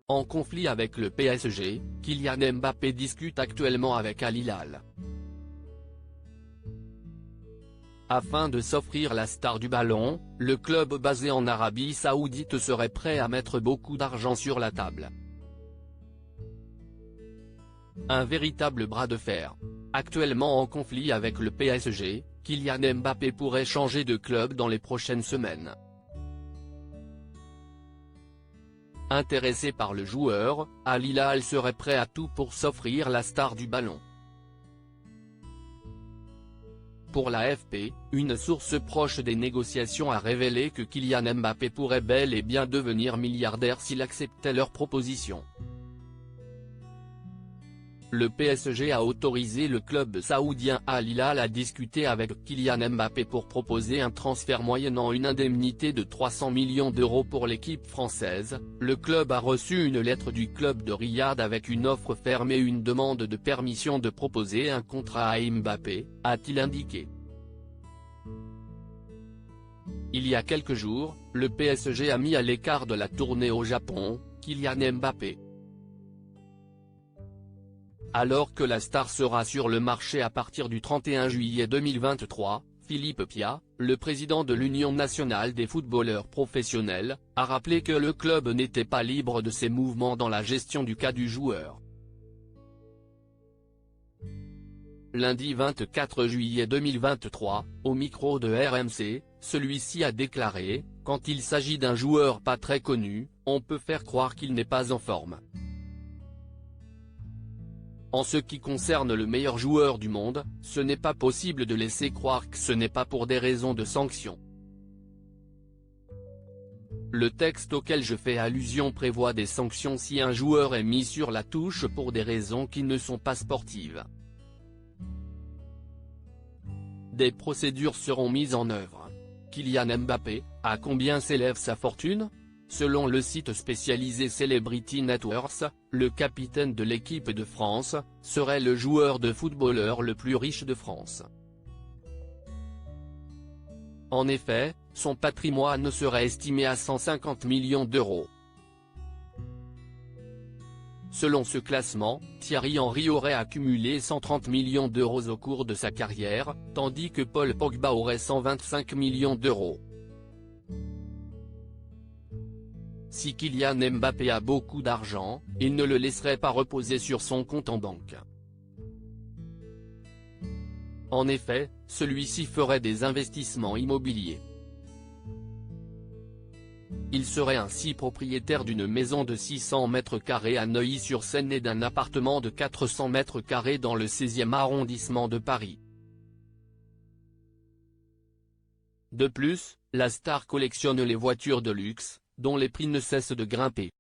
En conflit avec le PSG, Kylian Mbappé discute actuellement avec Al Hilal. Afin de s'offrir la star du ballon, le club basé en Arabie Saoudite serait prêt à mettre beaucoup d'argent sur la table. Un véritable bras de fer. Actuellement en conflit avec le PSG, Kylian Mbappé pourrait changer de club dans les prochaines semaines. Intéressé par le joueur, Al Hilal serait prêt à tout pour s'offrir la star du ballon. Pour l'AFP, une source proche des négociations a révélé que Kylian Mbappé pourrait bel et bien devenir milliardaire s'il acceptait leur proposition. Le PSG a autorisé le club saoudien Al Hilal à discuter avec Kylian Mbappé pour proposer un transfert moyennant une indemnité de 300 millions d'euros pour l'équipe française. Le club a reçu une lettre du club de Riyad avec une offre ferme et une demande de permission de proposer un contrat à Mbappé, a-t-il indiqué. Il y a quelques jours, le PSG a mis à l'écart de la tournée au Japon, Kylian Mbappé. Alors que la star sera sur le marché à partir du 31 juillet 2023, Philippe Pia, le président de l'Union nationale des footballeurs professionnels, a rappelé que le club n'était pas libre de ses mouvements dans la gestion du cas du joueur. Lundi 24 juillet 2023, au micro de RMC, celui-ci a déclaré « Quand il s'agit d'un joueur pas très connu, on peut faire croire qu'il n'est pas en forme. En ce qui concerne le meilleur joueur du monde, ce n'est pas possible de laisser croire que ce n'est pas pour des raisons de sanction. Le texte auquel je fais allusion prévoit des sanctions si un joueur est mis sur la touche pour des raisons qui ne sont pas sportives. Des procédures seront mises en œuvre. Kylian Mbappé, à combien s'élève sa fortune ? Selon le site spécialisé Celebrity Net Worth, le capitaine de l'équipe de France, serait le joueur de footballeur le plus riche de France. En effet, son patrimoine serait estimé à 150 millions d'euros. Selon ce classement, Thierry Henry aurait accumulé 130 millions d'euros au cours de sa carrière, tandis que Paul Pogba aurait 125 millions d'euros. Si Kylian Mbappé a beaucoup d'argent, il ne le laisserait pas reposer sur son compte en banque. En effet, celui-ci ferait des investissements immobiliers. Il serait ainsi propriétaire d'une maison de 600 mètres carrés à Neuilly-sur-Seine et d'un appartement de 400 mètres carrés dans le 16e arrondissement de Paris. De plus, la star collectionne les voitures de luxe, dont les prix ne cessent de grimper.